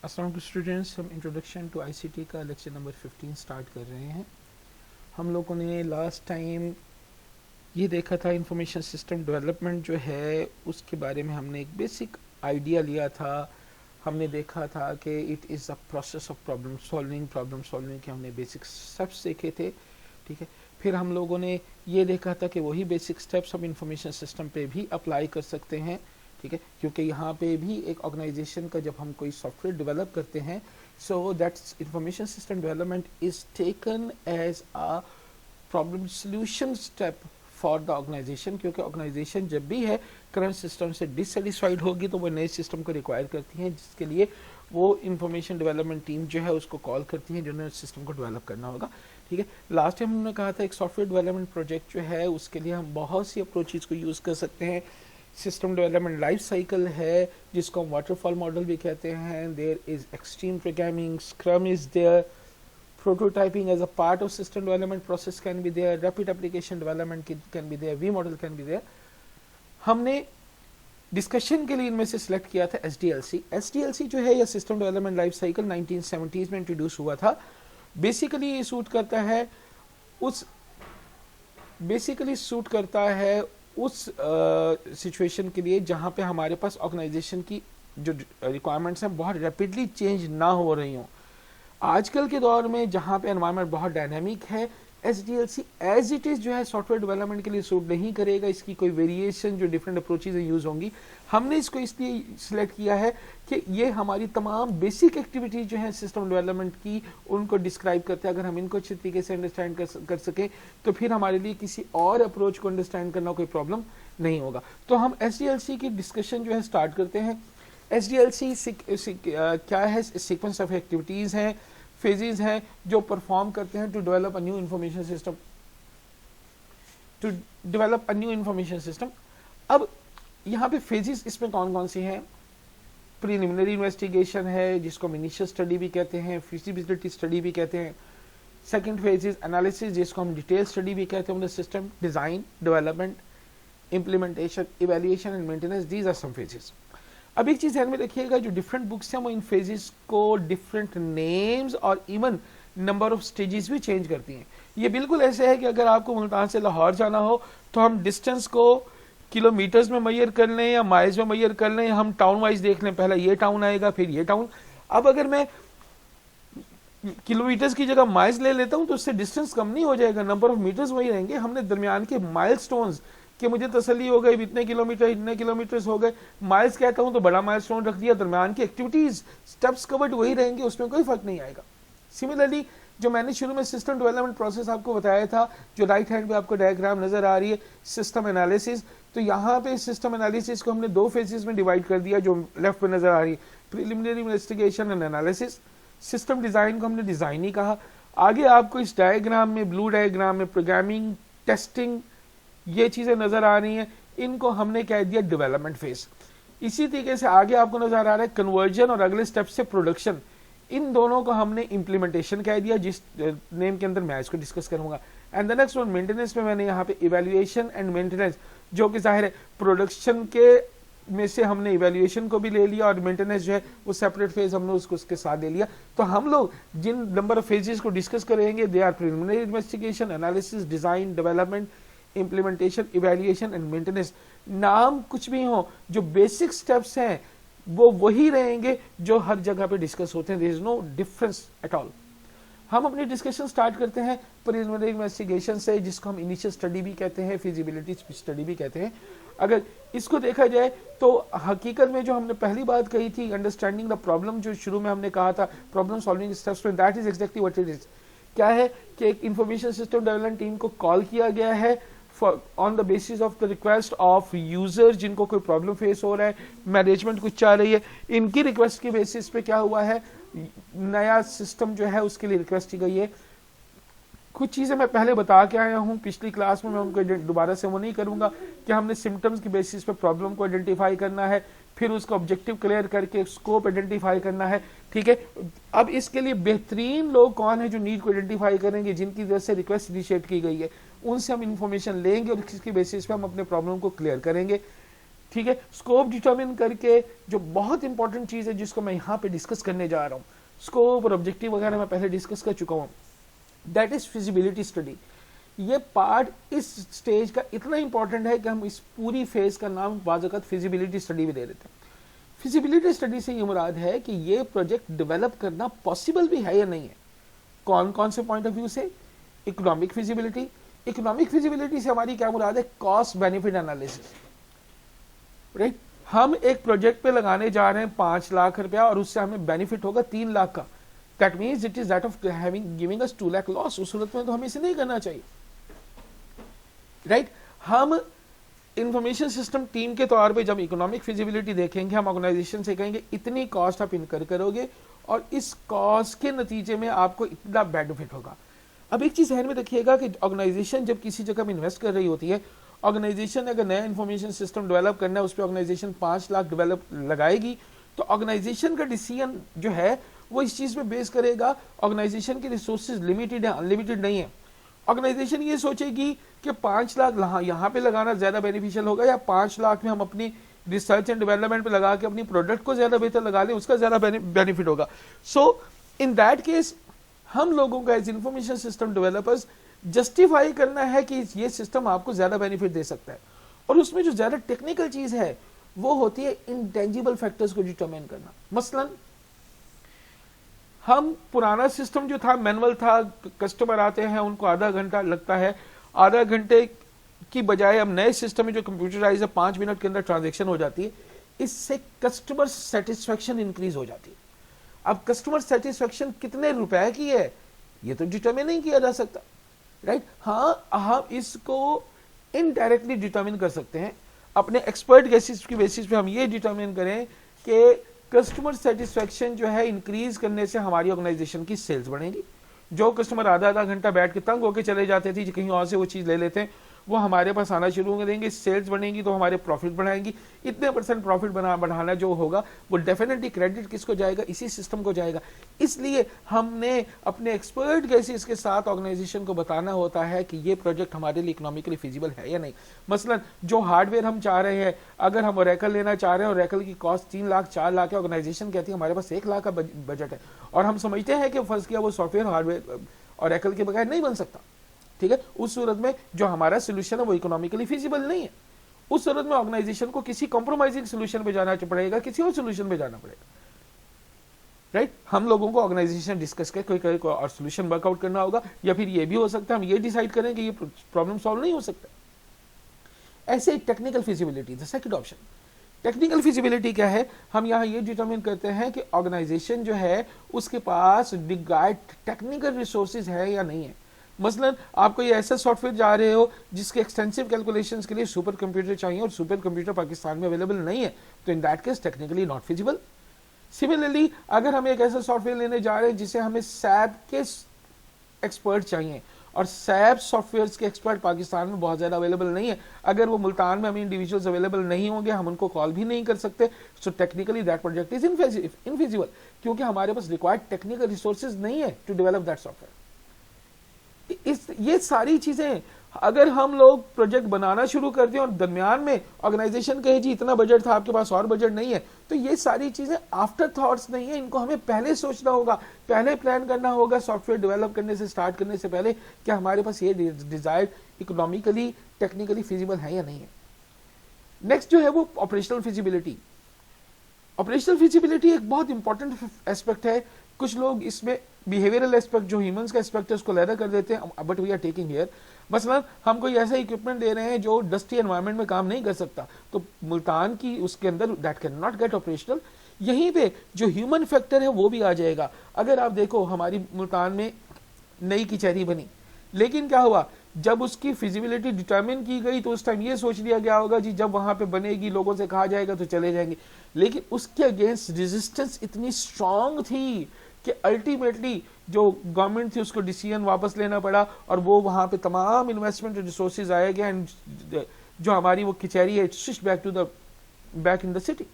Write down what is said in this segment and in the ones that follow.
अस्सलाम स्टूडेंट्स, हम introduction to ICT का लेक्चर नंबर 15 स्टार्ट कर रहे हैं। हम लोगों ने लास्ट टाइम ये देखा था इंफॉर्मेशन सिस्टम डेवलपमेंट जो है उसके बारे में हमने एक बेसिक आइडिया लिया था। हमने देखा था कि it is a process of problem solving के हमने बेसिक स्टेप्स देखे थे। ठीक है, फिर हम लोगों ने ये देखा था कि वही बेसिक स्टेप्स हम इंफॉर्मेशन सिस्टम पे भी अप्लाई कर सकते हैं। ठीक है, क्योंकि यहाँ पे भी एक ऑर्गेनाइजेशन का जब हम कोई सॉफ्टवेयर डेवलप करते हैं, so that's information system development is taken as a problem solution step for the organisation, क्योंकि ऑर्गेनाइजेशन जब भी है करंट सिस्टम से डिससेटिस्फाइड होगी तो वो नए सिस्टम को रिक्वायर करती है, जिसके लिए वो इंफॉर्मेशन डेवलपमेंट टीम जो है उसको कॉल करती है जिन्होंने सिस्टम को डेवलप करना होगा। ठीक है, लास्ट टाइम हमने कहा था एक सॉफ्टवेयर डेवलपमेंट प्रोजेक्ट जो है उसके लिए हम बहुत सी अप्रोचेज को यूज़ कर सकते हैं। सिस्टम डेवलपमेंट लाइफ साइकिल है जिसको हम वाटरफॉल मॉडल भी कहते हैं। There is extreme programming, scrum is there, prototyping as a part of system development process can be there, rapid application development can be there, V model can be there। हमने discussion के लिए इनमें से select किया था SDLC। SDLC जो है यह system development life cycle 1970s में इंट्रोड्यूस हुआ था। बेसिकली ये सूट करता है उस सिचुएशन के लिए जहाँ पे हमारे पास ऑर्गेनाइजेशन की जो रिक्वायरमेंट्स हैं बहुत रैपिडली चेंज ना हो रही हों। आजकल के दौर में जहाँ पे एनवायरनमेंट बहुत डायनामिक है, SDLC एज इट इज़ जो है सॉफ्टवेयर डेवलपमेंट के लिए सूट नहीं करेगा। इसकी कोई वेरिएशन जो डिफरेंट अप्रोचेज यूज़ होंगी, हमने इसको इसलिए सिलेक्ट किया है कि ये हमारी तमाम बेसिक एक्टिविटीज जो है सिस्टम डेवलपमेंट की उनको डिस्क्राइब करते हैं। अगर हम इनको अच्छे तरीके से अंडरस्टैंड कर सकें तो फिर हमारे लिए किसी और अप्रोच को अंडरस्टैंड करना कोई प्रॉब्लम नहीं होगा। तो हम SDLC की डिस्कशन जो है स्टार्ट करते हैं। SDLC क्या है? सीक्वेंस ऑफ एक्टिविटीज़ हैं, फेजेस हैं जो परफॉर्म करते हैं to develop a new information system. अब यहाँ पे फेजेस इसमें कौन कौन सी हैं? प्रीलिमिनरी इन्वेस्टिगेशन है जिसको हम इनिशियल स्टडी भी कहते हैं, फिजिबिलिटी स्टडी भी कहते हैं। सेकेंड फेज इज एनालिसिस जिसको हम डिटेल स्टडी भी कहते हैं। System design, development, implementation, evaluation and maintenance, these are some phases. अब एक चीज ध्यान में रखिएगा, जो डिफरेंट बुक्स हैं वो इन फेजेस को डिफरेंट नेम्स और इवन नंबर ऑफ स्टेजेस भी चेंज करती हैं। ये बिल्कुल ऐसे है कि अगर आपको मुल्तान से लाहौर जाना हो तो हम डिस्टेंस को किलोमीटर्स में मैयर कर लें या माइल्स में मैयर कर लें, हम टाउन वाइज देख लें, पहले ये टाउन आएगा फिर ये टाउन। अब अगर मैं किलोमीटर्स की जगह माइल्स ले लेता हूं तो उससे डिस्टेंस कम नहीं हो जाएगा, नंबर ऑफ मीटर्स वही रहेंगे। हमने दरमियान के माइलस्टोन्स कि मुझे तसल्ली हो गई इतने किलोमीटर हो गए, माइल्स कहता हूं तो बड़ा माइलस्टोन रख दिया, दरमियान की एक्टिविटीज स्टेप्स कवर्ड वही रहेंगे, उसमें कोई फर्क नहीं आएगा। सिमिलरली जो मैंने शुरू में सिस्टम डेवलपमेंट प्रोसेस आपको बताया था, जो राइट हैंड पे आपको डायग्राम नजर आ रही है, सिस्टम एनालिसिस, तो यहाँ पे सिस्टम एनालिसिस को हमने दो फेजेस में डिवाइड कर दिया जो लेफ्ट पे नजर आ रही है, preliminary investigation and analysis. System design को हमने डिजाइन ही कहा। आगे आपको इस डायग्राम में, ब्लू डायग्राम में, प्रोग्रामिंग, टेस्टिंग, ये चीजें नजर आ रही हैं, इनको हमने कह दिया डेवलपमेंट फेज। इसी तरीके से आगे आपको नजर आ रहा है कन्वर्जन और अगले स्टेप से प्रोडक्शन, इन दोनों को हमने इंप्लीमेंटेशन कह दिया, जिस नेम के अंदर मैं इसको डिस्कस करूंगा। And the next one maintenance में मैंने यहाँ पे इवेल्युएशन एंड मेंटेनेंस, जो कि जाहिर है प्रोडक्शन के में से हमने इवेल्युएशन को भी ले लिया और मेंटेनेंस जो है वो सेपरेट फेज हमने उसको उसके साथ ले लिया। तो हम लोग जिन नंबर ऑफ फेजेस को डिस्कस करेंगे they are preliminary investigation, analysis, design, development, implementation, evaluation and maintenance. नाम कुछ भी हो, जो बेसिक स्टेप्स हैं वो वही रहेंगे जो हर जगह पे डिस्कस होते हैं। There is no difference at all. हम अपनी डिस्कशन स्टार्ट करते हैं प्रीलिमिनरी इन्वेस्टिगेशन से, जिसको हम इनिशियल स्टडी भी कहते हैं, फिजिबिलिटी स्टडी भी कहते हैं। अगर इसको देखा जाए तो हकीकत में जो हमने पहली बात कही थी, अंडरस्टैंडिंग द प्रॉब्लम, जो शुरू में हमने कहा था प्रॉब्लम सॉल्विंग स्टेप्स में, that is exactly what it is. क्या है कि एक इंफॉर्मेशन सिस्टम डेवलपमेंट टीम को कॉल किया गया है on the basis of the request of user, जिनको कोई प्रॉब्लम फेस हो रहा है, मैनेजमेंट कुछ चाह रही है, इनकी रिक्वेस्ट के बेसिस पे क्या हुआ है, नया सिस्टम जो है उसके लिए रिक्वेस्ट की गई है। कुछ चीजें मैं पहले बता के आया हूं पिछली क्लास में, मैं उनको दोबारा से वो नहीं करूंगा कि हमने सिम्टम्स की बेसिस पे प्रॉब्लम को आइडेंटिफाई करना है, फिर उसका ऑब्जेक्टिव क्लियर करके स्कोप आइडेंटिफाई करना है। ठीक है, अब इसके लिए बेहतरीन लोग कौन है जो नीड को आइडेंटिफाई करेंगे, जिनकी वजह से रिक्वेस्ट इनिशिएट की गई है, उनसे हम इंफॉर्मेशन लेंगे और इसकी बेसिस पे हम अपने प्रॉब्लम को क्लियर करेंगे। ठीक है, स्कोप डिटरमिन करके जो बहुत इंपॉर्टेंट चीज है जिसको मैं यहाँ पे डिस्कस करने जा रहा हूँ, स्कोप और ऑब्जेक्टिव वगैरह मैं पहले डिस्कस कर चुका हूँ, दैट इज फिजिबिलिटी स्टडी। ये पार्ट इस स्टेज का इतना इंपॉर्टेंट है कि हम इस पूरी फेज का नाम बाज़-औक़ात फिजिबिलिटी स्टडी भी दे देते हैं। फिजिबिलिटी स्टडी से ये मुराद है कि ये प्रोजेक्ट डेवलप करना पॉसिबल भी है या नहीं है। कौन कौन से पॉइंट ऑफ व्यू से? Economic feasibility. इकोनॉमिक फिजिबिलिटी से हमारी क्या मुराद है? Cost benefit analysis, right. हम एक प्रोजेक्ट पे लगाने जा रहे हैं 5 लाख रुपया और उससे हमें बेनिफिट होगा 3 लाख का, that means it is that of having giving us 2 lakh loss. उस सूरत में तो हमें इसे नहीं करना चाहिए, राइट। हम इंफॉर्मेशन सिस्टम टीम के तौर पे जब इकोनॉमिक फिजिबिलिटी देखेंगे, हम ऑर्गेनाइजेशन से कहेंगे इतनी कॉस्ट आप इनकर करोगे और इस कॉस्ट के नतीजे में आपको इतना बेनिफिट होगा। अब एक चीज ध्यान में रखिएगा कि ऑर्गेनाइजेशन जब किसी जगह में इन्वेस्ट कर रही होती है, ऑर्गेनाइजेशन अगर नया इंफॉर्मेशन सिस्टम डेवलप करना है, उस पर ऑर्गेनाइजेशन 5 लाख डेवलप लगाएगी, तो ऑर्गेनाइजेशन का डिसीजन जो है वो इस चीज पे बेस करेगा ऑर्गेनाइजेशन के रिसोर्सेज लिमिटेड है, अनलिमिटेड नहीं है। ऑर्गेनाइजेशन ये सोचेगी कि 5 लाख यहाँ पे लगाना ज्यादा बेनिफिशियल होगा या 5 लाख में हम अपनी रिसर्च एंड डेवलपमेंट पे लगा के अपनी प्रोडक्ट को ज्यादा बेहतर लगा लें, उसका ज्यादा बेनिफिट होगा। सो इन दैट केस हम लोगों का as information system developers justify करना है कि ये सिस्टम आपको ज्यादा बेनिफिट दे सकता है। और उसमें जो ज्यादा टेक्निकल चीज है वो होती है इंटेंजिबल फैक्टर्स को डिटरमाइन करना। मसलन हम पुराना सिस्टम जो था मैनुअल था, कस्टमर आते हैं उनको आधा घंटा लगता है, आधा घंटे की बजाय अब नए सिस्टम में जो कंप्यूटराइज है 5 मिनट के अंदर ट्रांजैक्शन हो जाती है। इससे कस्टमर सेटिस्फेक्शन इंक्रीज हो जाती है। अब कस्टमर सेटिस्फेक्शन कितने रुपए की है ये तो डिटरमिन नहीं किया जा सकता, राइट। हाँ, हम इसको इनडायरेक्टली डिटरमिन कर सकते हैं अपने एक्सपर्ट गेसेस की बेसिस पे। हम ये डिटरमिन करें कि कस्टमर सेटिस्फेक्शन जो है इंक्रीज करने से हमारी ऑर्गेनाइजेशन की सेल्स बढ़ेगी। जो कस्टमर आधा आधा घंटा बैठ के तंग होकर चले जाते थे कहीं और से वो चीज ले लेते हैं, वो हमारे पास आना शुरू कर देंगे, सेल्स बढ़ेंगी तो हमारे प्रॉफिट बढ़ाएंगी। इतने % प्रॉफिट बढ़ाना जो होगा वो डेफिनेटली क्रेडिट किसको जाएगा? इसी सिस्टम को जाएगा। इसलिए हमने अपने एक्सपर्ट केसेस के साथ ऑर्गेनाइजेशन को बताना होता है कि ये प्रोजेक्ट हमारे लिए इकोनॉमिकली फिजिबल है या नहीं। मसलन जो हार्डवेयर हम चाह रहे हैं, अगर हम ओरेकल लेना चाह रहे हैं, ओरेकल की कॉस्ट 3 लाख 4 लाख है, ऑर्गेनाइजेशन कहती है हमारे पास 1 लाख का बजट है और हम समझते हैं कि फर्स्ट किया वो सॉफ्टवेयर हार्डवेयर ओरेकल के बगैर नहीं बन सकता, ठीक है। उस सूरत में जो हमारा सोल्यूशन है वो इकोनॉमिकली फिजिबल नहीं है। उस सूरत में ऑर्गेनाइजेशन को किसी कॉम्प्रोमाइजिंग सोल्यूशन पे जाना पड़ेगा, किसी और सोल्यूशन पे जाना पड़ेगा, राइट। हम लोगों को ऑर्गेनाइजेशन डिस्कस कर कोई और सोल्यूशन वर्कआउट करना होगा, या फिर ये भी हो सकता है हम ये डिसाइड करें कि ये प्रॉब्लम सॉल्व नहीं हो सकता। ऐसे technical feasibility, the second option. Technical feasibility क्या है? हम यहाँ ये डिटरमिन करते हैं कि ऑर्गेनाइजेशन जो है उसके पास डिगाइड टेक्निकल रिसोर्सेज है या नहीं है। मसलन आप कोई ऐसा सॉफ्टवेयर जा रहे हो जिसके एक्सटेंसिव कैलकुलेशंस के लिए सुपर कंप्यूटर चाहिए और सुपर कंप्यूटर पाकिस्तान में अवेलेबल नहीं है, तो in that case technically not feasible. Similarly अगर हम एक ऐसा सॉफ्टवेयर लेने जा रहे हैं जिसे हमें सैप के एक्सपर्ट चाहिए और सैप सॉफ्टवेयर के एक्सपर्ट पाकिस्तान में बहुत ज्यादा अवेलेबल नहीं है, अगर वो मुल्तान में हमें इंडिविजुअल्स अवेलेबल नहीं होंगे, हम उनको कॉल भी नहीं कर सकते, so technically that project is infeasible, क्योंकि हमारे पास रिक्वायर्ड टेक्निकल रिसोर्सेज नहीं है टू डेवलप दैट सॉफ्टवेयर। ये सारी चीजें अगर हम लोग प्रोजेक्ट बनाना शुरू कर दें और दरमियान में ऑर्गेनाइजेशन कहे जी इतना बजट था आपके पास और बजट नहीं है, तो ये सारी चीजें आफ्टर थॉट्स नहीं है, इनको हमें पहले सोचना होगा, पहले प्लान करना होगा सॉफ्टवेयर डेवलप करने से, स्टार्ट करने से पहले कि हमारे पास ये डिजायर्ड इकोनॉमिकली टेक्निकली फिजिबल है या नहीं है। नेक्स्ट जो है वो ऑपरेशनल फिजिबिलिटी। ऑपरेशनल फिजिबिलिटी एक बहुत इंपॉर्टेंट एस्पेक्ट है। कुछ लोग इसमें बिहेवियरल एस्पेक्ट जो ह्यूमंस का एस्पेक्ट है उसको लहदा कर देते हैं, but we are taking here. मसलन हम कोई ऐसा इक्विपमेंट दे रहे हैं जो डस्टी एनवायरनमेंट में काम नहीं कर सकता, तो मुल्तान की उसके अंदर that can not gate operational. यहीं पे जो ह्यूमन फैक्टर है वो भी आ जाएगा। अगर आप देखो हमारी मुल्तान में नई कचहरी बनी, लेकिन क्या हुआ जब उसकी फिजिबिलिटी डिटरमिन की गई तो उस टाइम ये सोच लिया गया होगा जी जब वहां पे बनेगी लोगों से कहा जाएगा तो चले जाएंगे, लेकिन उसके अगेंस्ट रेजिस्टेंस इतनी स्ट्रांग थी कि अल्टीमेटली जो गवर्नमेंट थी उसको डिसीजन वापस लेना पड़ा और वो वहां पे तमाम इन्वेस्टमेंट रिसोर्सेज आए गए एंड जो हमारी वो कचहरी है it's back in the city.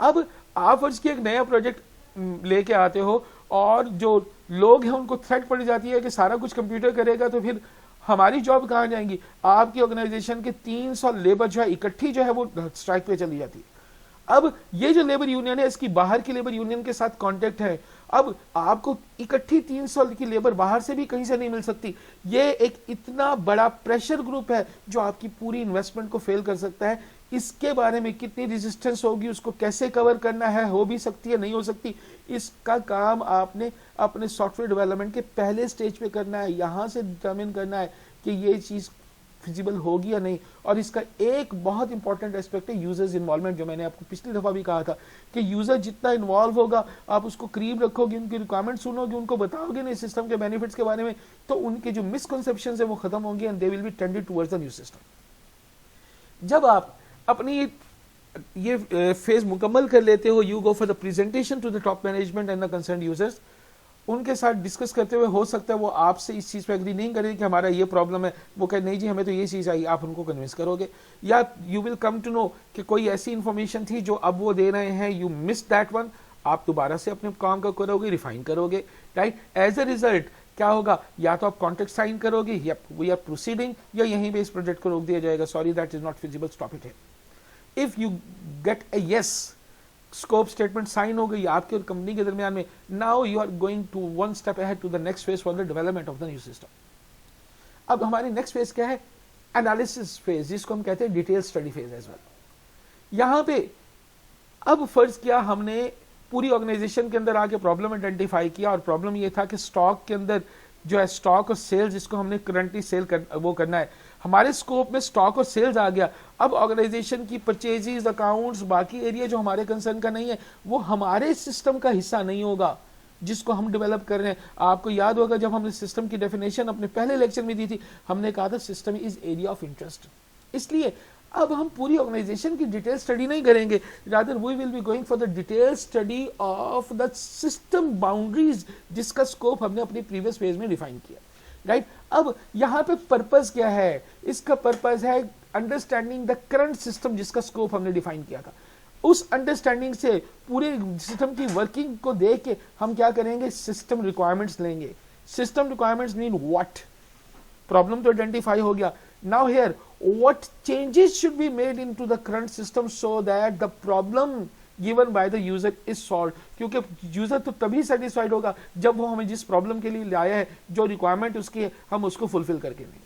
अब आप फर्ज की एक नया प्रोजेक्ट लेके आते हो और जो लोग हैं उनको थ्रेट पड़ जाती है कि सारा कुछ कंप्यूटर करेगा तो फिर हमारी जॉब कहाँ जाएंगी? आपकी ऑर्गेनाइजेशन के 300 लेबर जो है इकट्ठी जो है वो स्ट्राइक पे चली जाती है। अब ये जो लेबर यूनियन है इसकी बाहर की लेबर यूनियन के साथ कांटेक्ट है। अब आपको इकट्ठी 300 की लेबर बाहर से भी कहीं से नहीं मिल सकती। ये एक इतना बड़ा प्रेशर ग्रुप है जो आपकी पूरी इन्वेस्टमेंट को फेल कर सकता है। इसके बारे में कितनी रेजिस्टेंस होगी, उसको कैसे कवर करना है, हो भी सकती है नहीं हो सकती, इसका काम आपने अपने सॉफ्टवेयर डेवलपमेंट के पहले स्टेज पे करना है। यहां से डिटरमिन करना है कि ये चीज फिजिबल होगी या नहीं। और इसका एक बहुत इंपॉर्टेंट एस्पेक्ट है यूजर्स इन्वॉल्वमेंट, जो मैंने आपको पिछली दफा भी कहा था कि यूजर जितना इन्वॉल्व होगा, आप उसको करीब रखोगे, उनकी रिक्वायरमेंट सुनोगे, उनको बताओगे नहीं सिस्टम के बेनिफिट्स के बारे में, तो उनके जो मिसकंसेप्शंस है वो खत्म होंगे and they will be tended towards the new system. जब आप अपनी ये फेज मुकम्मल कर लेते हो, you go for the presentation to the top management and the concern users. उनके साथ डिस्कस करते हुए हो सकता है वो आपसे इस चीज़ पे एग्री नहीं करें कि हमारा ये प्रॉब्लम है, वो कहे नहीं जी हमें तो ये चीज़ आई, आप उनको कन्विंस करोगे। या you will come to know कि कोई ऐसी इंफॉर्मेशन थी जो अब वो दे रहे हैं, यू मिस दैट वन, आप दोबारा से अपने काम का करोगे, रिफाइन करोगे, राइट। एज अ रिजल्ट क्या होगा, या तो आप कॉन्ट्रैक्ट साइन करोगे या वी आर प्रोसीडिंग, या यहीं पे इस प्रोजेक्ट को रोक दिया जाएगा, sorry that is not feasible, stop it here. If you get a yes, scope statement sign हो गई आपके और कंपनी के दरमियान में, now you are going to one step ahead to the next phase for the development of the new system. अब हमारी next phase क्या है? एनालिसिस फेज, जिसको हम कहते हैं detail study phase as well. यहां पे अब फर्ज किया हमने पूरी ऑर्गेनाइजेशन के अंदर आके प्रॉब्लम आइडेंटिफाई किया, और प्रॉब्लम ये था कि स्टॉक के अंदर जो है स्टॉक और सेल्स, जिसको हमने करंटली सेल वो करना है, हमारे स्कोप में स्टॉक और सेल्स आ गया। अब ऑर्गेनाइजेशन की परचेजेस, अकाउंट्स, बाकी एरिया जो हमारे कंसर्न का नहीं है वो हमारे सिस्टम का हिस्सा नहीं होगा जिसको हम डेवलप कर रहे हैं। आपको याद होगा जब हमने सिस्टम की डेफिनेशन अपने पहले लेक्चर में दी थी, हमने कहा था system is area of interest. इसलिए अब हम पूरी ऑर्गेनाइजेशन की डिटेल स्टडी नहीं करेंगे, rather we will be going for the detail study of the system boundaries, जिसका स्कोप हमने अपनी प्रीवियस फेज में डिफाइन किया, राइट। अब यहां पे पर्पस क्या है? इसका पर्पस है अंडरस्टैंडिंग द करंट सिस्टम, जिसका स्कोप हमने डिफाइन किया था। उस अंडरस्टैंडिंग से पूरे सिस्टम की वर्किंग को देख के हम क्या करेंगे, सिस्टम रिक्वायरमेंट्स लेंगे। System requirements mean what, problem तो आइडेंटिफाई हो गया, now here what changes should be made into the current system so that the problem given by the user is solved। क्योंकि यूजर तो तभी सेटिस्फाइड होगा जब वो हमें जिस प्रॉब्लम के लिए लाया है, जो रिक्वायरमेंट उसकी है, हम उसको फुलफिल करके दें।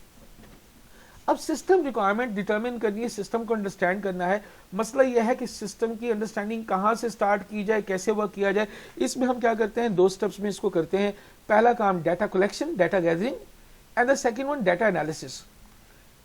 अब सिस्टम रिक्वायरमेंट डिटरमिन करनी है, सिस्टम को अंडरस्टैंड करना है। मसला यह है कि सिस्टम की अंडरस्टैंडिंग कहां से स्टार्ट की जाए, कैसे वर्क किया जाए। इसमें हम क्या करते हैं, 2 स्टेप्स में इसको करते हैं। पहला काम data collection, data gathering, and the second one data analysis.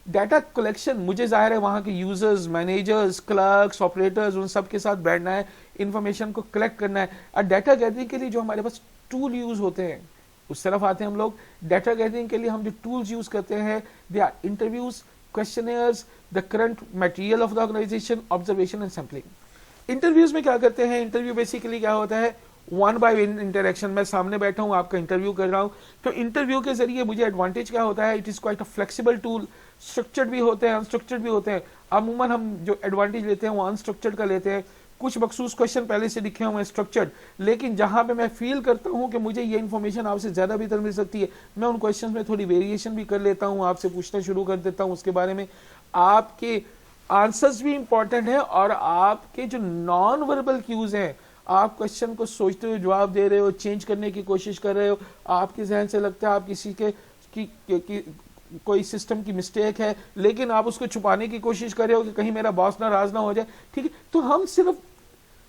Data collection, मुझे जाहिर है वहां के यूजर्स, मैनेजर्स, क्लर्क्स, ऑपरेटर्स, उन सब के साथ बैठना है, इंफॉर्मेशन को कलेक्ट करना है। और डाटा गैदरिंग के लिए जो हमारे पास टूल यूज होते हैं, उस तरफ आते हैं हम लोग। डाटा गैदरिंग के लिए हम जो टूल्स यूज करते हैं, they are interviews, questionnaires, the current material of the organisation, observation and sampling. Interviews में क्या करते हैं, इंटरव्यू बेसिकली क्या होता है, 1 by 1 इंटरेक्शन। मैं सामने बैठा हूं, आपका इंटरव्यू कर रहा हूं, तो इंटरव्यू के जरिए मुझे एडवांटेज क्या होता है, it is quite a flexible tool. Structured भी होते हैं, अनस्ट्रक्चर्ड भी होते हैं। अमूमन हम जो एडवांटेज लेते हैं वो अनस्ट्रक्चर्ड का लेते हैं। कुछ मखसूस क्वेश्चन पहले से लिखे हुए हैं स्ट्रक्चर्ड, लेकिन जहां पे मैं फील करता हूं कि मुझे ये इन्फॉर्मेशन आपसे ज्यादा बेहतर मिल सकती है, मैं उन क्वेश्चन में थोड़ी वेरिएशन भी कर लेता हूं, आपसे पूछना शुरू कर देता हूं उसके बारे में। आपके आंसर्स भी इंपॉर्टेंट है, और आपके जो नॉन वर्बल क्यूज हैं, आप क्वेश्चन को सोचते हुए जवाब दे रहे हो, चेंज करने की कोशिश कर रहे हो, आपके जहन से लगता है आप किसी की कोई सिस्टम की मिस्टेक है, लेकिन आप उसको छुपाने की कोशिश कर रहे हो कि कहीं मेरा बॉस नाराज ना हो जाए, ठीक है। तो हम सिर्फ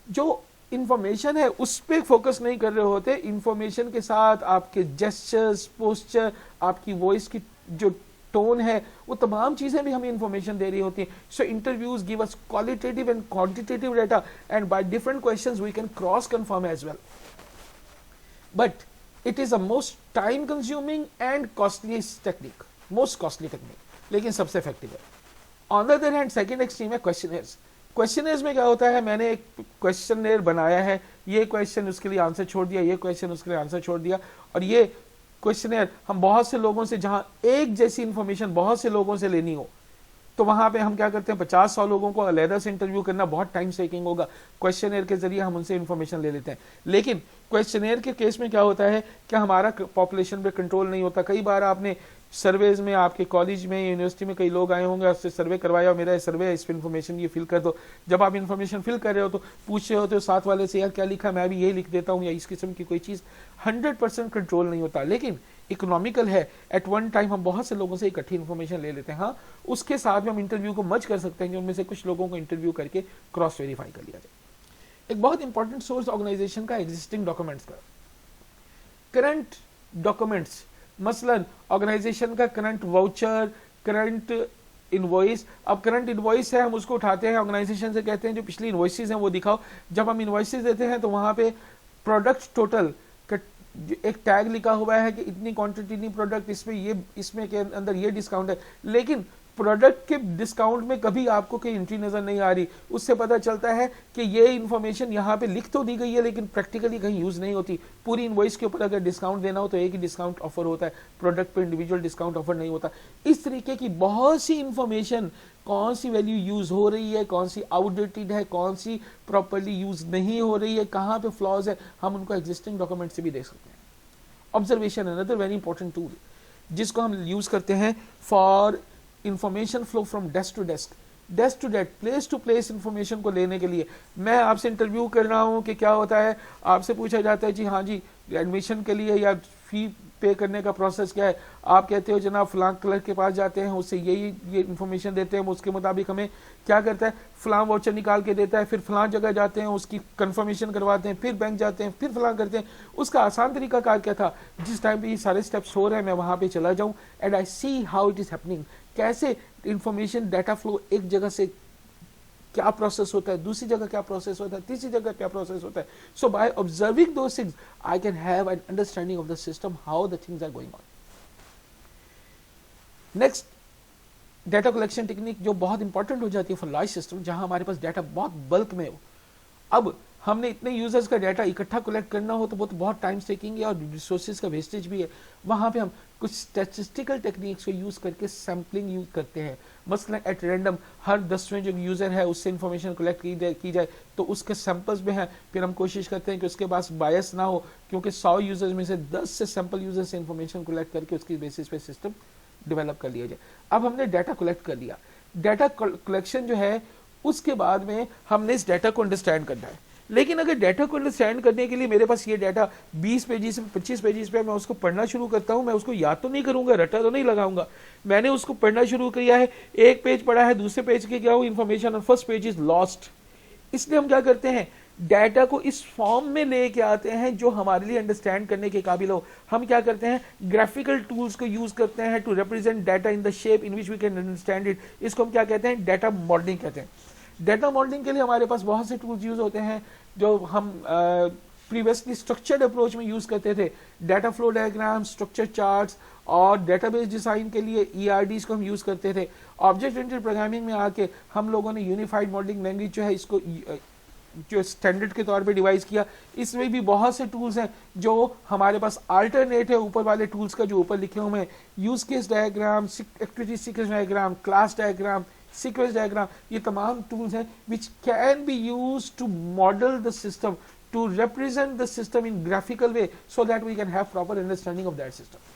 जो इंफॉर्मेशन है उस पर फोकस नहीं कर रहे होते, इंफॉर्मेशन के साथ आपके जेस्चर्स, पोस्चर, आपकी वॉइस की जो टोन है, वो तमाम चीजें भी हमें इंफॉर्मेशन दे रही होती हैं। So interviews give us qualitative and quantitative data, and by different questions we can cross confirm as well, but it is a most time consuming and costly technique, most costly technique, लेकिन सबसे effective है। On the other hand second extreme है questioners. Questioners में क्या होता है, मैंने एक क्वेश्चनर बनाया है, ये क्वेश्चन उसके लिए आंसर छोड़ दिया, ये क्वेश्चन उसके लिए आंसर छोड़ दिया, और ये क्वेश्चनर हम बहुत से लोगों से, जहां एक जैसी इंफॉर्मेशन बहुत से लोगों से लेनी हो, तो वहां पे हम क्या करते हैं, 50-100 लोगों को अलहदा से इंटरव्यू करना बहुत टाइम टेकिंग होगा। क्वेश्चनेयर के जरिए हम उनसे इन्फॉर्मेशन ले लेते हैं, लेकिन क्वेश्चनेयर के केस में क्या होता है कि हमारा पॉपुलेशन पे कंट्रोल नहीं होता। कई बार आपने सर्वेज में, आपके कॉलेज में, यूनिवर्सिटी में कई लोग आए होंगे, उससे सर्वे करवाया, मेरा सर्वे है, इस पर इन्फॉर्मेशन ये फिल कर दो। जब आप इन्फॉर्मेशन फिल कर रहे हो तो पूछ रहे होते हो साथ वाले से, यार क्या लिखा, मैं भी यही लिख देता हूँ, या इस किस्म की कोई चीज़। 100% कंट्रोल नहीं होता, लेकिन इकोनॉमिकल है। एट वन टाइम हम बहुत से लोगों से इकट्ठी इन्फॉर्मेशन ले लेते हैं। हाँ, उसके साथ में हम इंटरव्यू को मर्ज कर सकते हैं कि उनमें से कुछ लोगों को इंटरव्यू करके क्रॉस वेरीफाई कर लिया जाए। एक बहुत इंपॉर्टेंट सोर्स ऑर्गेनाइजेशन का एग्जिस्टिंग डॉक्यूमेंट्स का, करंट डॉक्यूमेंट्स, मसलन ऑर्गेनाइजेशन का करंट वाउचर, करंट इनवॉइस। अब करंट इनवॉइस है, हम उसको उठाते हैं, ऑर्गेनाइजेशन से कहते हैं जो पिछली इनवॉइसेज हैं वो दिखाओ। जब हम इनवॉइसेज देते हैं तो वहां पे प्रोडक्ट टोटल का एक टैग लिखा हुआ है कि इतनी क्वांटिटी, इतनी प्रोडक्ट, इसमें ये, इसमें के अंदर ये डिस्काउंट है, लेकिन प्रोडक्ट के डिस्काउंट में कभी आपको कोई एंट्री नजर नहीं आ रही। उससे पता चलता है कि ये इन्फॉर्मेशन यहाँ पे लिख तो दी गई है, लेकिन प्रैक्टिकली कहीं यूज नहीं होती। पूरी इनवॉइस के ऊपर अगर डिस्काउंट देना हो तो एक ही डिस्काउंट ऑफर होता है, प्रोडक्ट पे इंडिविजुअल डिस्काउंट ऑफर नहीं होता। इस तरीके की बहुत सी इंफॉर्मेशन, कौन सी वैल्यू यूज हो रही है, कौन सी आउटडेटेड है, कौन सी प्रॉपरली यूज नहीं हो रही है, कहाँ पे फ्लॉज है, हम उनको एग्जिस्टिंग डॉक्यूमेंट से भी देख सकते हैं। Observation another very important tool जिसको हम यूज करते हैं for information flow from desk to desk, desk to desk, place to place information को लेने के लिए। मैं आपसे इंटरव्यू कर रहा हूं कि क्या होता है, आपसे पूछा जाता है जी हाँ जी एडमिशन के लिए या फी पे करने का प्रोसेस क्या है। आप कहते हो जनाब फलां क्लर्क के पास जाते हैं, उससे ये इन्फॉर्मेशन देते हैं, उसके मुताबिक हमें क्या करता है, फलां वाउचर निकाल के देता है, फिर फलां जगह जाते हैं, उसकी कंफर्मेशन करवाते हैं, फिर बैंक जाते हैं, फिर फलां करते हैं। उसका आसान तरीका कार क्या था, जिस टाइम पे ये सारे स्टेप्स हो रहे हैं मैं वहां पे चला जाऊं and I see how it is happening, कैसे इंफॉर्मेशन डाटा फ्लो एक जगह से क्या प्रोसेस होता है, दूसरी जगह क्या प्रोसेस होता है, तीसरी जगह क्या प्रोसेस होता है। So by observing those things I can have an understanding of the system, how the things are going on. Next, data collection technique जो बहुत इंपॉर्टेंट हो जाती है फॉर लार्ज सिस्टम, जहां हमारे पास डाटा बहुत बल्क में हो। अब हमने इतने यूजर्स का डाटा इकट्ठा कलेक्ट करना हो तो वो तो बहुत टाइम टेकिंग है और रिसोर्सेज का वेस्टेज भी है। वहां पे हम कुछ स्टैटिस्टिकल टेक्निक्स को यूज करके सैम्पलिंग यूज करते हैं। मसलन एट रैंडम हर 10वें जो यूजर है उससे इंफॉर्मेशन कलेक्ट की जाए तो उसके सैंपल्स में है, फिर हम कोशिश करते हैं कि उसके पास बायस ना हो, क्योंकि 100 यूजर्स में से 10 से सैंपल यूजर से इंफॉर्मेशन कलेक्ट करके उसकी बेसिस पे सिस्टम डेवलप कर लिया जाए। अब हमने डाटा कलेक्ट कर लिया, डाटा कलेक्शन जो है उसके बाद में हमने इस डाटा को अंडरस्टैंड करना है। लेकिन अगर डाटा को अंडरस्टैंड करने के लिए मेरे पास ये डाटा 20 पेजेस में 25 पेजेस पे मैं उसको पढ़ना शुरू करता हूं, मैं उसको याद तो नहीं करूंगा, रटा तो नहीं लगाऊंगा, मैंने उसको पढ़ना शुरू किया है, एक पेज पढ़ा है, दूसरे पेज के क्या हो इन्फॉर्मेशन और फर्स्ट पेज इज लॉस्ट। इसलिए हम क्या करते हैं, डाटा को इस फॉर्म में लेके आते हैं जो हमारे लिए अंडरस्टैंड करने के काबिल हो। हम क्या करते हैं, ग्राफिकल टूल्स को यूज करते हैं to represent data in the shape in which we can understand it. इसको हम क्या कहते हैं, डाटा मॉडलिंग कहते हैं। डाटा मॉडलिंग के लिए हमारे पास बहुत से टूल्स यूज होते हैं जो हम प्रीवियसली स्ट्रक्चर्ड अप्रोच में यूज करते थे, data flow diagram, structure charts, और डेटाबेस डिजाइन के लिए ERDs को हम यूज करते थे। ऑब्जेक्ट ओरिएंटेड प्रोग्रामिंग में आके हम लोगों ने यूनिफाइड मॉडलिंग लैंग्वेज जो है इसको जो स्टैंडर्ड के तौर पे डिवाइस किया। इसमें भी बहुत से टूल्स हैं जो हमारे पास अल्टरनेट है ऊपर वाले टूल्स का जो ऊपर लिखे हुए हैं, use case diagram, activity sequence diagram, class diagram, sequence diagram, ये तमाम टूल्स हैं which can be used to model the system, to represent the system in graphical way so that we can have proper understanding of that system.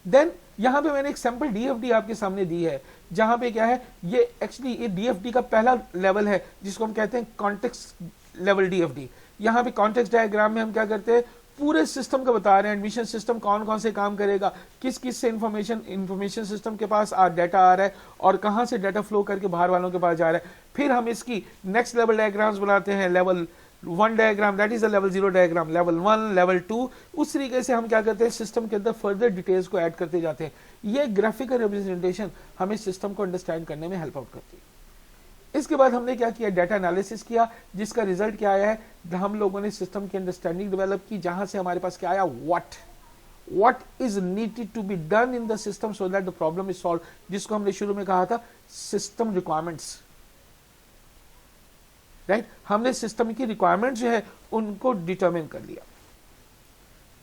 Then यहां पे मैंने एक sample DFD आपके सामने दी है, जहां पे क्या है, ये एक्चुअली ये DFD का पहला लेवल है जिसको हम कहते हैं कॉन्टेक्स्ट लेवल DFD। यहाँ पे कॉन्टेक्स्ट डायग्राम में हम क्या करते हैं, पूरे सिस्टम का बता रहे हैं, एडमिशन सिस्टम कौन कौन से काम करेगा, किस किस से इंफॉर्मेशन सिस्टम के पास डाटा आ रहा है और कहां से डाटा फ्लो करके बाहर वालों के पास जा रहा है। फिर हम इसकी नेक्स्ट लेवल डायग्राम्स बनाते हैं, level 1 diagram, that is a level 0 diagram, level 1, level 2। उस तरीके से हम क्या करते हैं, सिस्टम के अंदर फर्दर डिटेल्स को ऐड करते जाते हैं। ये ग्राफिकल रिप्रेजेंटेशन हमें सिस्टम को अंडरस्टैंड करने में हेल्प आउट करती है। इसके बाद हमने क्या किया, डाटा एनालिसिस किया, जिसका रिजल्ट क्या आया है, हम लोगों ने सिस्टम की अंडरस्टैंडिंग डेवलप की, जहां से हमारे पास क्या आया, what is needed to be done in the system so that the problem is solve, जिसको हमने शुरू में कहा था सिस्टम रिक्वायरमेंट्स, राइट। हमने सिस्टम की रिक्वायरमेंट जो है उनको डिटरमिन कर लिया,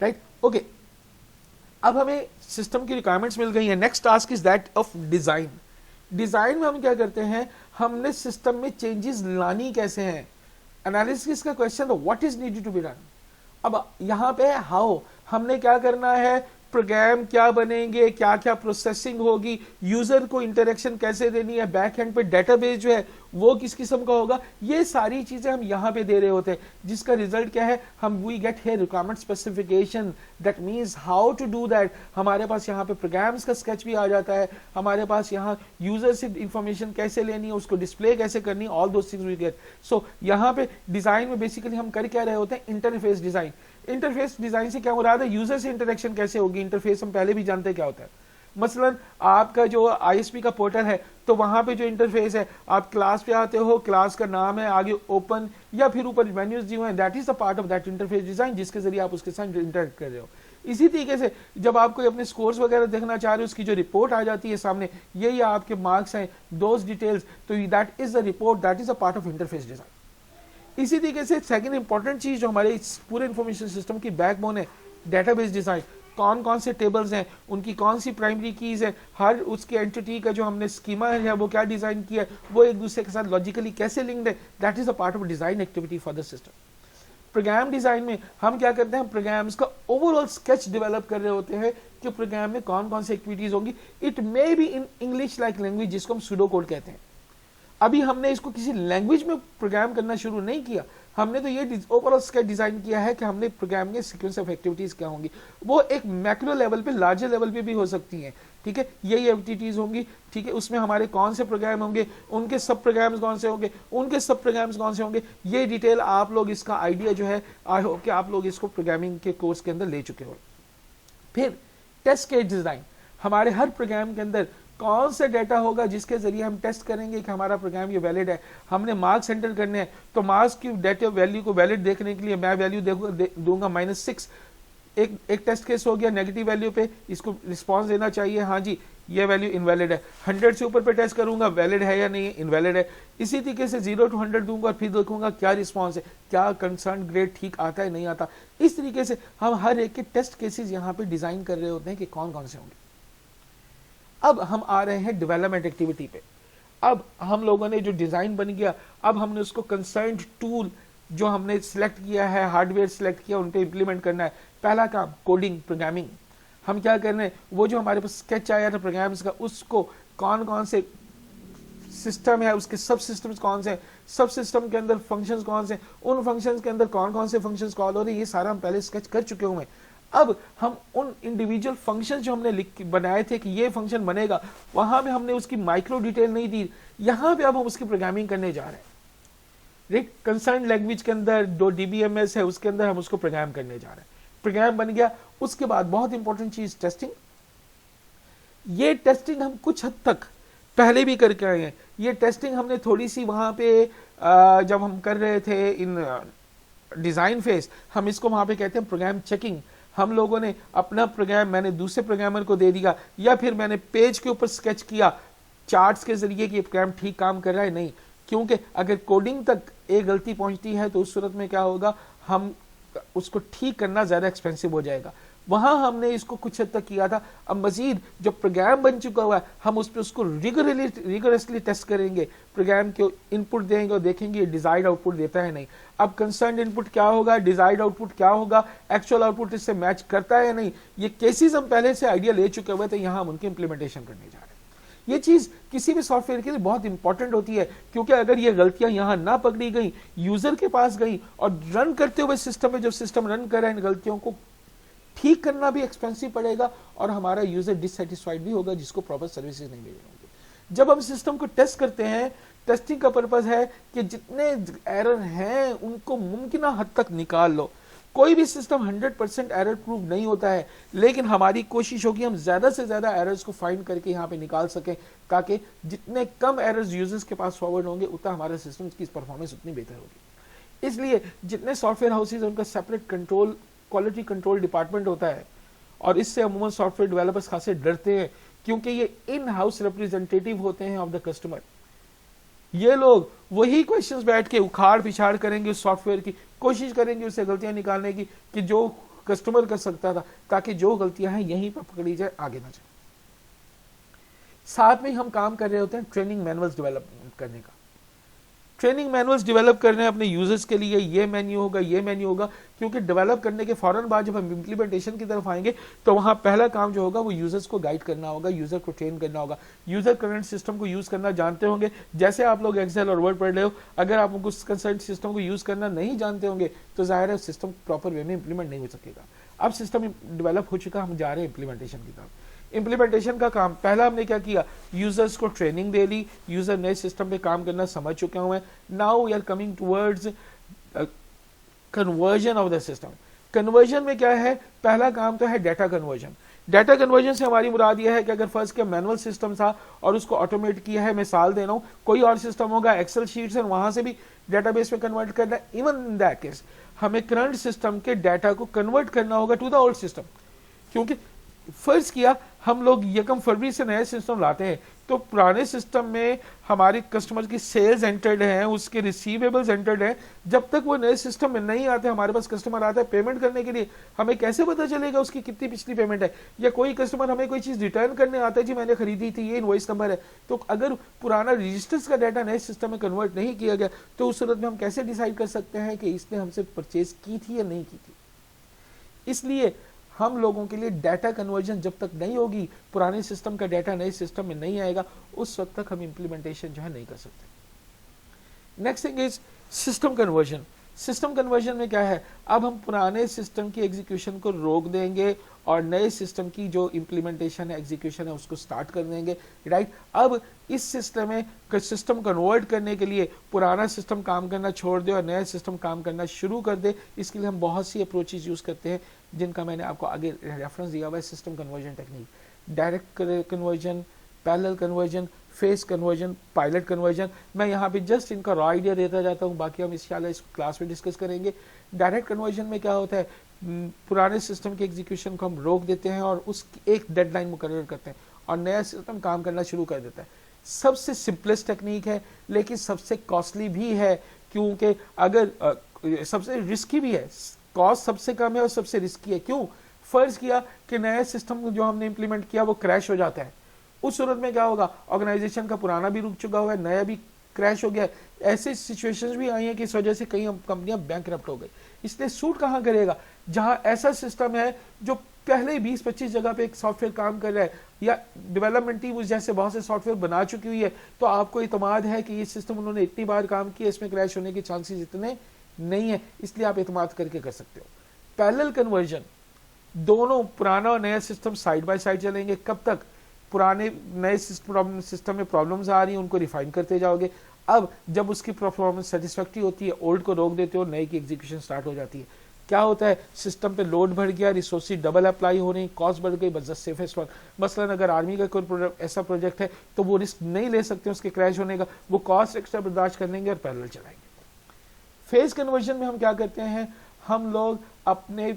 राइट, ओके। अब हमें सिस्टम की रिक्वायरमेंट्स मिल गई है, next task is that of design. Design में हम क्या करते हैं, हमने सिस्टम में चेंजेस लानी कैसे हैं। एनालिसिस का क्वेश्चन तो what is needed to be done. अब यहां पे हाउ, हमने क्या करना है, प्रोग्राम क्या बनेंगे, क्या क्या प्रोसेसिंग होगी, यूजर को इंटरेक्शन कैसे देनी है, बैक एंड पे डेटाबेस जो है वो किस किस्म का होगा, ये सारी चीजें हम यहाँ पे दे रहे होते हैं, जिसका रिजल्ट क्या है, हम we get here requirement specification, that means how to do that. हमारे पास यहाँ पे प्रोग्राम्स का स्केच भी आ जाता है, हमारे पास यहाँ यूजर से इंफॉर्मेशन कैसे लेनी है, उसको डिस्प्ले कैसे करनी है, all those things we get. So यहाँ पे डिजाइन में बेसिकली हम कर क्या रहे होते हैं, इंटरफेस डिजाइन। इंटरफेस डिजाइन से क्या मुराद है, यूजर से इंटरेक्शन कैसे होगी। इंटरफेस हम पहले भी जानते हैं क्या होता है, मसलन आपका जो आईएसपी का पोर्टल है, तो वहां पे जो इंटरफेस है, आप क्लास पे आते हो, क्लास का नाम है, आगे ओपन या फिर ऊपर मेन्यूज दिए हुए हैं, that is the part of that interface design, जिसके जरिए आप उसके साथ इंटरेक्ट कर रहे हो। इसी तरीके से जब आप कोई अपने स्कोर्स वगैरह देखना चाह रहे हो, उसकी जो रिपोर्ट आ जाती है सामने, यही आपके मार्क्स हैं, दोज डिटेल्स, तो that is the report, that is a part of interface design. इसी तरीके से सेकंड इंपॉर्टेंट चीज जो हमारे इस पूरे इंफॉर्मेशन सिस्टम की बैकबोन है, डेटाबेस डिजाइन। कौन कौन से टेबल्स हैं, उनकी कौन सी प्राइमरी कीज है, हर उसके एंटिटी का जो हमने स्कीमा है वो क्या डिजाइन किया है, वो एक दूसरे के साथ लॉजिकली कैसे लिंक्ड है, that is a part of design activity for the system. Program design में हम क्या करते हैं, प्रोग्राम्स का ओवरऑल स्केच डेवलप कर रहे होते हैं कि प्रोग्राम में कौन कौन सी एक्टिविटीज होंगी। It may be in English like language, जिसको हम सूडो कोड कहते हैं। अभी हमने इसको किसी लैंग्वेज में प्रोग्राम करना शुरू नहीं किया, हमने तो ये ओवरऑल स्केच डिजाइन किया है कि हमने प्रोग्राम के सीक्वेंस ऑफ एक्टिविटीज क्या होंगी। वो एक मैक्रो लेवल पे, लार्जर लेवल पे भी हो सकती हैं, ठीक है, यही एक्टिविटीज होंगी, ठीक है, उसमें हमारे कौन से प्रोग्राम होंगे, उनके सब प्रोग्राम्स कौन से होंगे, उनके सब प्रोग्राम्स कौन से होंगे, ये डिटेल आप लोग, इसका आइडिया जो है, आई होप कि आप लोग इसको प्रोग्रामिंग के कोर्स के अंदर ले चुके हो। फिर टेस्ट केस डिजाइन, हमारे हर प्रोग्राम के अंदर कौन सा डेटा होगा जिसके जरिए हम टेस्ट करेंगे कि हमारा प्रोग्राम ये वैलिड है। हमने मार्क्स एंटर करने हैं, तो मार्क्स की डेटा वैल्यू को वैलिड देखने के लिए मैं वैल्यू दूंगा -6। एक टेस्ट केस हो गया नेगेटिव वैल्यू पे, इसको रिस्पांस देना चाहिए, हाँ जी ये वैल्यू इनवैलिड है। 100 से ऊपर पे टेस्ट करूंगा वैलिड है या नहीं, इनवैलिड है। इसी तरीके से 0 to 100 दूंगा और फिर देखूंगा क्या रिस्पांस है, क्या कंसर्न ग्रेड ठीक आता है नहीं आता। इस तरीके से हम हर एक के टेस्ट केसेस यहाँ पे डिजाइन कर रहे होते हैं कि कौन कौन से होंगे। अब हम आ रहे हैं डेवलपमेंट एक्टिविटी पे। अब हम लोगों ने जो डिजाइन बन गया, अब हमने उसको कंसर्न टूल जो हमने सिलेक्ट किया है, हार्डवेयर सिलेक्ट किया, उन पे इंप्लीमेंट करना है। पहला काम कोडिंग, प्रोग्रामिंग। हम क्या कर रहे हैं, वो जो हमारे पास स्केच आया था प्रोग्राम्स का, उसको कौन कौन से सिस्टम है, उसके सब सिस्टम्स कौन से हैं, सब सिस्टम के अंदर फंक्शंस कौन से, उन फंक्शंस के अंदर कौन कौन से फंक्शंस कॉल हो रहे हैं, ये सारा हम पहले स्केच कर चुके हुए हैं। अब हम उन इंडिविजुअल फंक्शन जो हमने बनाए थे कि ये फंक्शन बनेगा, वहां में हमने उसकी माइक्रो डिटेल नहीं दी, यहां पे अब हम उसकी प्रोग्रामिंग करने जा रहे हैं। राइट, कंसर्न लैंग्वेज के अंदर जो DBMS है उसके अंदर हम उसको प्रोग्राम करने जा रहे हैं। प्रोग्राम बन गया, उसके बाद बहुत इंपॉर्टेंट चीज टेस्टिंग। ये टेस्टिंग हम कुछ हद तक पहले भी करके आए हैं। ये टेस्टिंग हमने थोड़ी सी वहां पे जब हम कर रहे थे इन डिजाइन फेज, हम इसको वहां पे कहते हैं प्रोग्राम चेकिंग। हम लोगों ने अपना प्रोग्राम मैंने दूसरे प्रोग्रामर को दे दिया, या फिर मैंने पेज के ऊपर स्केच किया चार्ट्स के जरिए कि ये प्रोग्राम ठीक काम कर रहा है नहीं। क्योंकि अगर कोडिंग तक एक गलती पहुंचती है तो उस सूरत में क्या होगा, हम उसको ठीक करना ज्यादा एक्सपेंसिव हो जाएगा। वहां हमने इसको कुछ हद तक किया था। अब मजीद जो प्रोग्राम बन चुका हुआ है, हम उस पर उसको रिगोरसली टेस्ट करेंगे, प्रोग्राम के इनपुट देंगे और देखेंगे डिजायर्ड आउटपुट देता है नहीं। अब कंसर्न इनपुट क्या होगा, डिजायर्ड आउटपुट क्या होगा, एक्चुअल आउटपुट इससे मैच करता है नहीं, ये केसेस हम पहले से आइडिया ले चुके हुए थे, यहां हम उनके इंप्लीमेंटेशन करने जा रहे हैं। ये चीज किसी भी सॉफ्टवेयर के लिए बहुत इंपॉर्टेंट होती है, क्योंकि अगर ये गलतियां यहां ना पकड़ी गई, यूजर के पास गई और रन करते हुए सिस्टम में जब सिस्टम रन कर रहा है, इन गलतियों को ठीक करना भी एक्सपेंसिव पड़ेगा और हमारा यूजर डिससेटिस्फाइड भी होगा, जिसको प्रॉपर सर्विसेज नहीं मिल रही। जब हम सिस्टम को टेस्ट करते हैं, टेस्टिंग का पर्पस है कि जितने एरर हैं उनको मुमकिन हद तक निकाल लो। कोई भी सिस्टम 100% एरर प्रूफ नहीं होता है, लेकिन हमारी कोशिश होगी हम ज्यादा से ज्यादा एरर्स को फाइंड करके यहाँ पे निकाल सकें, ताकि जितने कम एरर्स यूजर्स के पास फॉरवर्ड होंगे उतना हमारे सिस्टम की परफॉर्मेंस उतनी बेहतर होगी। इसलिए जितने सॉफ्टवेयर हाउसेज उनका separate control, quality control department होता है, और इससे अमूमन सॉफ्टवेयर डेवलपर्स खासे डरते हैं, क्योंकि ये इन हाउस रिप्रेजेंटेटिव होते हैं ऑफ द कस्टमर। ये लोग वही क्वेश्चंस बैठ के उखाड़ पिछाड़ करेंगे उस सॉफ्टवेयर की, कोशिश करेंगे उससे गलतियां निकालने की कि जो कस्टमर कर सकता था, ताकि जो गलतियां हैं यहीं पर पकड़ी जाए, आगे ना जाए। साथ में ही हम काम कर रहे होते हैं ट्रेनिंग मैनुअल्स डेवलप करने का। ट्रेनिंग मैनुअल्स डेवलप कर रहे हैं अपने यूजर्स के लिए, ये मेन्यू होगा, ये मेन्यू होगा, क्योंकि डेवलप करने के फौरन बाद जब हम इंप्लीमेंटेशन की तरफ आएंगे तो वहां पहला काम जो होगा वो यूजर्स को गाइड करना होगा, यूजर को ट्रेन करना होगा। यूजर करंट सिस्टम को यूज करना जानते होंगे, जैसे आप लोग एक्सेल और वर्ड पढ़ रहे हो, अगर आप उस कंसर्न सिस्टम को यूज करना नहीं जानते होंगे तो जाहिर है सिस्टम प्रॉपर वे में इंप्लीमेंट नहीं हो सकेगा। अब सिस्टम डेवलप हो चुका, हम जा रहे हैं इंप्लीमेंटेशन की तरफ। इंप्लीमेंटेशन का काम पहला हमने क्या किया, यूजर्स को ट्रेनिंग दे ली, यूजर नए सिस्टम पे काम करना समझ चुके हुए हैं। Now we are coming towards conversion of the system. Conversion में क्या है, पहला काम तो है डेटा कन्वर्जन। डेटा कन्वर्जन से हमारी मुराद यह है कि अगर फर्स्ट के मैनुअल सिस्टम था और उसको ऑटोमेट किया है, मिसाल दे रहा हूं, कोई और सिस्टम होगा एक्सेल शीट्स है, वहां से भी डेटाबेस में कन्वर्ट करना है। इवन इन दैट केस हमें करंट सिस्टम के डाटा को कन्वर्ट करना होगा टू द ओल्ड सिस्टम, क्योंकि फर्ज किया हम लोग यकम फरवरी से नए सिस्टम लाते हैं तो पुराने सिस्टम में हमारे कस्टमर की सेल्स एंटर्ड हैं, उसके रिसीवेबल्स एंटर्ड हैं। जब तक वो नए सिस्टम में नहीं आते, हमारे पास कस्टमर आता है पेमेंट करने के लिए, हमें कैसे पता चलेगा उसकी कितनी पिछली पेमेंट है? या कोई कस्टमर हमें कोई चीज रिटर्न करने आता है, जी मैंने खरीदी थी, ये इनवॉइस नंबर है। तो अगर पुराना रजिस्टर्स का डाटा नए सिस्टम में कन्वर्ट नहीं किया गया तो उस सूरत में हम कैसे डिसाइड कर सकते हैं कि इसने हमसे परचेज की थी या नहीं की थी? इसलिए हम लोगों के लिए डाटा कन्वर्जन जब तक नहीं होगी, पुराने सिस्टम का डाटा नए सिस्टम में नहीं आएगा, उस वक्त तक हम इंप्लीमेंटेशन जो है नहीं कर सकते। Next thing is system conversion. System conversion में क्या है, अब हम पुराने सिस्टम की एग्जीक्यूशन को रोक देंगे और नए सिस्टम की जो इंप्लीमेंटेशन है, एग्जीक्यूशन है, उसको स्टार्ट कर देंगे, राइट। अब इस सिस्टम में सिस्टम कन्वर्ट करने के लिए पुराना सिस्टम काम करना छोड़ दे और नया सिस्टम काम करना शुरू कर दे, इसके लिए हम बहुत सी अप्रोचेज यूज करते हैं जिनका मैंने आपको आगे रेफरेंस दिया हुआ है। System conversion technique, direct conversion, parallel conversion, face conversion, pilot conversion. मैं यहाँ पे जस्ट इनका रॉ आइडिया देता जाता हूँ, बाकी हम इंशाल्लाह इस क्लास में डिस्कस करेंगे। डायरेक्ट कन्वर्जन में क्या होता है, पुराने सिस्टम के एग्जीक्यूशन को हम रोक देते हैं और उसकी एक डेडलाइन मुकर्रर करते हैं और नया सिस्टम काम करना शुरू कर देता है। सबसे सिंपलेस्ट टेक्निक है लेकिन सबसे कॉस्टली भी है, क्योंकि अगर सबसे रिस्की भी है, कॉस्ट सबसे कम है और सबसे रिस्की है। क्यों? फर्ज किया कि नया सिस्टम जो हमने इंप्लीमेंट किया वो क्रैश हो जाता है, उस सूरत में क्या होगा, ऑर्गेनाइजेशन का पुराना भी रुक चुका हुआ है, नया भी क्रैश हो गया है। ऐसे सिचुएशंस भी आई हैं कि इस वजह से कई कंपनियां बैंकरप्ट हो गई। इसलिए सूट कहां करेगा, जहां ऐसा सिस्टम है जो पहले 20-25 जगह पे एक सॉफ्टवेयर काम कर रहा है या डेवलपमेंट टीम उस जैसे बहुत से सॉफ्टवेयर बना चुकी हुई है, तो आपको इतमाद है कि ये सिस्टम उन्होंने इतनी बार काम किया, इसमें क्रैश होने के चांसेस इतने नहीं है, इसलिए आप इतमाद करके कर सकते हो। पैरेलल कन्वर्जन, दोनों पुराना और नया सिस्टम साइड बाय साइड चलेंगे। कब तक? पुराने नए सिस्टम में प्रॉब्लम्स आ रही हैं, उनको रिफाइन करते जाओगे। अब जब उसकी परफॉर्मेंस सेटिस्फैक्ट्री होती है, ओल्ड को रोक देते हो, नए की एग्जीक्यूशन स्टार्ट हो जाती है। क्या होता है, सिस्टम पे लोड बढ़ गया, रिसोर्सेज डबल अप्लाई हो रही, कॉस्ट बढ़ गई, बस सेफेस्ट वन। मसलन अगर आर्मी का कोई ऐसा प्रोजेक्ट है तो वो रिस्क नहीं ले सकते उसके क्रैश होने का, वो कॉस्ट एक्स्ट्रा बर्दाश्त कर लेंगे और पैरेलल चलाएंगे। फेज कन्वर्जन में हम क्या करते हैं, हम लोग अपने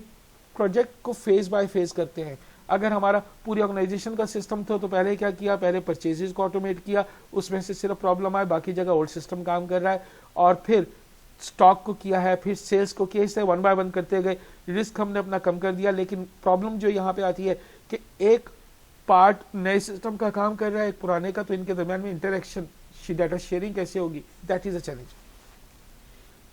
प्रोजेक्ट को फेज बाय फेज करते हैं। अगर हमारा पूरी ऑर्गेनाइजेशन का सिस्टम था तो पहले क्या किया, पहले परचेजेस को ऑटोमेट किया, उसमें से सिर्फ प्रॉब्लम आए, बाकी जगह ओल्ड सिस्टम काम कर रहा है, और फिर स्टॉक को किया है, फिर सेल्स को किया, इससे वन बाय वन करते गए, रिस्क हमने अपना कम कर दिया। लेकिन प्रॉब्लम जो यहाँ पे आती है कि एक पार्ट नए सिस्टम का काम कर रहा है, एक पुराने का, तो इनके दरमियान में इंटरेक्शन, डाटा शेयरिंग कैसे होगी, that is a challenge.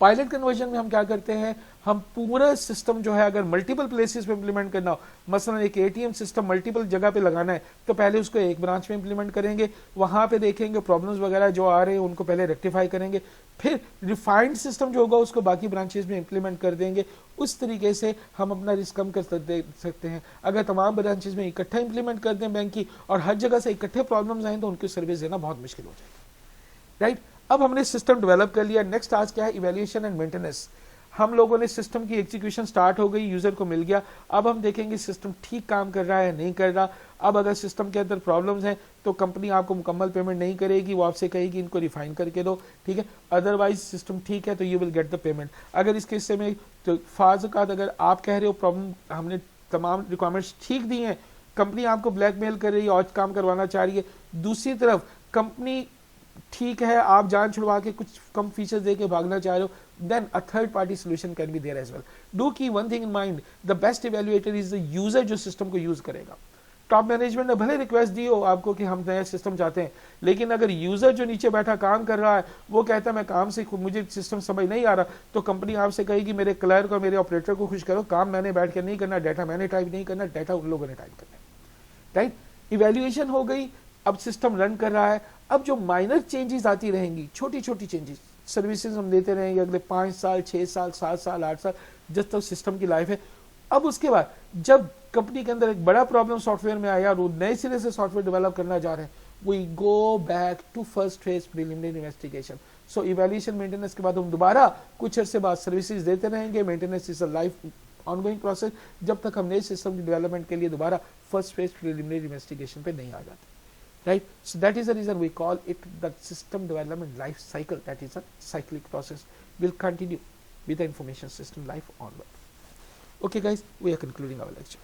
Pilot conversion में हम क्या करते हैं, हम पूरा सिस्टम जो है अगर मल्टीपल प्लेसेस पे इंप्लीमेंट करना हो, मसलन एक एटीएम सिस्टम मल्टीपल जगह पे लगाना है, तो पहले उसको एक ब्रांच में इंप्लीमेंट करेंगे, वहां पे देखेंगे प्रॉब्लम्स वगैरह जो आ रहे हैं उनको पहले रेक्टिफाई करेंगे, फिर रिफाइंड सिस्टम जो होगा उसको बाकी ब्रांचेस में इंप्लीमेंट कर देंगे। उस तरीके से हम अपना रिस्क कम कर सकते हैं। अगर तमाम ब्रांचेस में इकट्ठा इंप्लीमेंट कर दें बैंक की और हर जगह से इकट्ठे प्रॉब्लम्स आए तो उनकी सर्विस देना बहुत मुश्किल हो जाएगी, राइट। अब हमने सिस्टम डेवलप कर लिया, नेक्स्ट टास्क क्या है, इवैल्यूएशन एंड मेंटेनेंस। हम लोगों ने सिस्टम की एग्जीक्यूशन स्टार्ट हो गई, यूजर को मिल गया, अब हम देखेंगे सिस्टम ठीक काम कर रहा है नहीं कर रहा। अब अगर सिस्टम के अंदर प्रॉब्लम्स हैं तो कंपनी आपको मुकम्मल पेमेंट नहीं करेगी, वो आपसे कहेगी इनको रिफाइन करके दो, ठीक है। अदरवाइज सिस्टम ठीक है तो you will get the payment. अगर इसके हिस्से में तो फाज़ अगर आप कह रहे हो प्रॉब्लम, हमने तमाम रिक्वायरमेंट्स ठीक दी हैं, कंपनी आपको ब्लैकमेल कर रही है और काम करवाना चाह रही है, दूसरी तरफ कंपनी ठीक है आप जान छुड़वा के कुछ कम फीचर्स देके भागना चाह रहे हो, then a third party solution can be there as well. Do keep one thing in mind, the best evaluator is the user जो सिस्टम को यूज करेगा। टॉप मैनेजमेंट ने भले रिक्वेस्ट दी हो आपको कि हम नया सिस्टम चाहते हैं, लेकिन अगर यूजर जो नीचे बैठा काम कर रहा है वो कहता है मैं काम से मुझे सिस्टम समझ नहीं आ रहा, तो कंपनी आपसे कहेगी मेरे क्लर्क और मेरे ऑपरेटर को खुश करो, काम मैंने बैठ कर नहीं करना, डाटा मैंने टाइप नहीं करना, डाटा उन लोगों ने टाइप करना है। राइट, इवेल्युएशन हो गई, अब सिस्टम रन कर रहा है। अब जो माइनर चेंजेस आती रहेंगी, छोटी छोटी चेंजेस, सर्विसेज हम देते रहेंगे अगले 5 साल 6 साल 7 साल 8 साल जब तक सिस्टम की लाइफ है। अब उसके बाद जब कंपनी के अंदर एक बड़ा प्रॉब्लम सॉफ्टवेयर में आया और वो नए सिरे से सॉफ्टवेयर डेवलप करना जा रहे हैं, we go back to first phase preliminary investigation. So evaluation maintenance के बाद हम दोबारा कुछ अरसे बाद सर्विसेज देते रहेंगे। Maintenance is a life ongoing process जब तक हम नए सिस्टम की डेवलपमेंट के लिए दोबारा फर्स्ट फेज प्रिलिमिनरी इन्वेस्टिगेशन पे नहीं आ जाते। Right, so that is the reason we call it the system development life cycle. That is a cyclic process, will continue with the information system life onward. Okay guys, we are concluding our lecture.